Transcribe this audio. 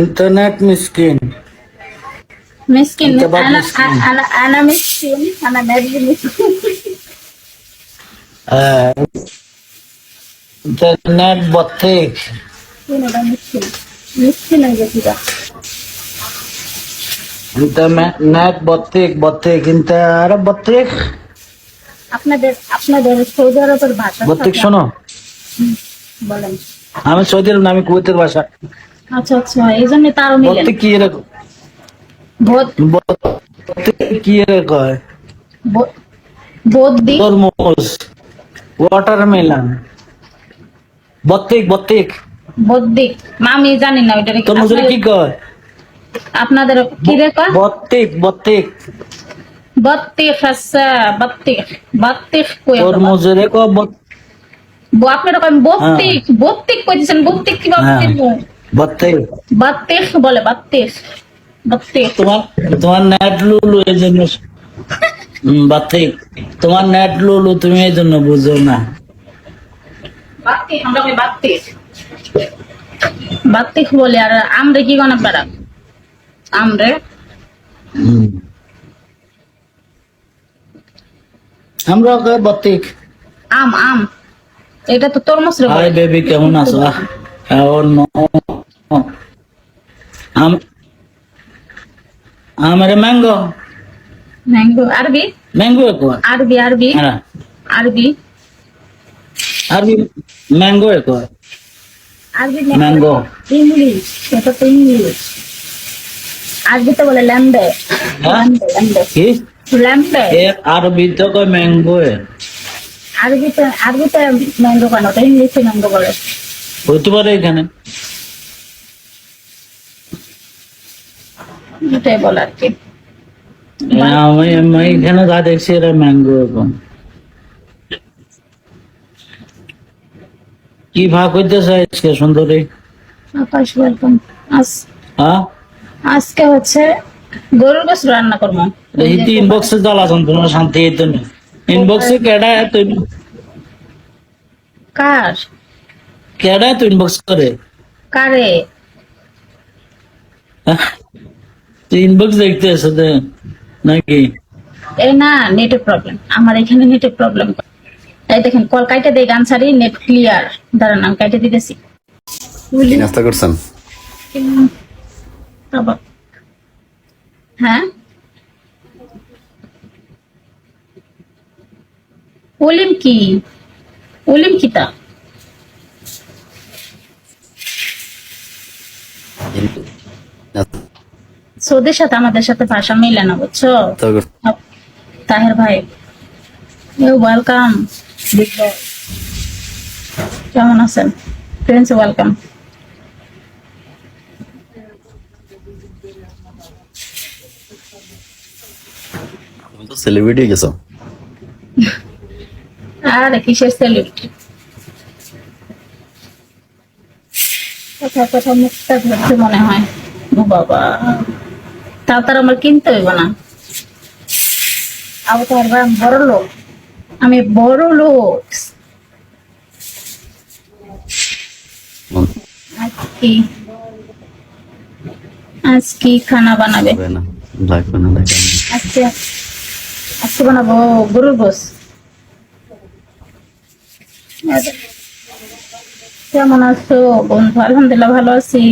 Internet miskin. Miskin. Kita buat Anak miskin. anak miskin, anak dari miskin. Eh, internet batik. Ini udah miskin. Miskin aja sudah. Internet batik. Internet batik. আপনাদের Saudi আরবের ভাষা বাতিক শোনো, বলেন। আমি Saudi আরব না, আমি কুয়েতের ভাষা। আচ্ছা আচ্ছা, এই জন্য তারও মিলেন। বাতিক কি এরকম? বাতিক কি এরকম? বদ্দি তরমুজ, ওয়াটারমেলন, বাতিক। বদ্দি আমি জানি না ওইটা তরমুজের কি কয়? আপনাদের কি রে কয়? বাতিক। বত্তিখ আছে, বত্তিখ কই তরমুজের কয় আপনারা কয় বত্তিখ কইতেছেন, বত্তিখ কি বাতিক। বত্তিখ বলে, বত্তিখ। তোমার নেট লুলু এই জন্য বাতিক। তোমার নেট লুলু, তুমি এই জন্য বুঝো না। বাত্তিখ আমরা কই বাত্তিখ বলে। আর আমরে কি গনা পারা? আমরে আমরা কই বাতিক। আম এটা তো তরমুজ রে হাই বলে। বেবি, কেমন আছো? আমার ম্যাঙ্গো ম্যাঙ্গো আরবি কয়? আরবি হ্যাঁ, আরবি ম্যাঙ্গো কয়। আরবি ম্যাঙ্গো ইংলিশ, এটা তো ইংলিশ। আরবিতে বলে ল্যাম্বে। হ্যাঁ? কি ল্যাম্বে আরবি তো কয় ম্যাঙ্গো। আরবিতে ম্যাঙ্গো কেন? ওটা ইংলিশে ম্যাঙ্গো বলে। হইতে পারে এখানে। এটাই বলে আর কি। আমি এখানে যা দেখছি এরা ম্যাঙ্গো এখন। কি ভাগ হইতেছে আজকে সুন্দরী? আকাশ ওয়েলকাম। হ্যাঁ, আজকে হচ্ছে গরুর গোশত রান্না করবো। এই ইনবক্সে জ্বালাতন, তোমার শান্তি হইতো না। ইনবক্সে কেডা তো ইনবক্স করে? কারে? ইনবক্স দেখতে আসে নাকি? এই না, নেটের প্রবলেম আমার এখানে, নেটের প্রবলেম। এই দেখেন কল কাইটে দেই, গান ছাড়ি, নেট ক্লিয়ার। দাঁড়ান আমি কাইটে দিতেছি। কি নাস্তা করছেন? হ্যাঁ, ওলিম কি তা? সৌদির সাথে আমাদের সাথে ভাষা মিলে না, বুঝছো? তাহের ভাই, ওয়েলকাম। কেমন আছেন ফ্রেন্ডস? ওয়েলকাম। তুমি তো সেলিব্রিটি গেছো। আরে কিসের সেলিব্রিটি? কথা মুখটা ধরতে মনে হয়। ও বাবা, তার আমার কিনতে হইব না। আমি বড় লোক, আমি বড় লোক। আজ কি খানা বানাবে? আজকে বানাবো গরুর গোশত। কেমন আছো বন্ধু? আলহামদুলিল্লাহ ভালো আছি।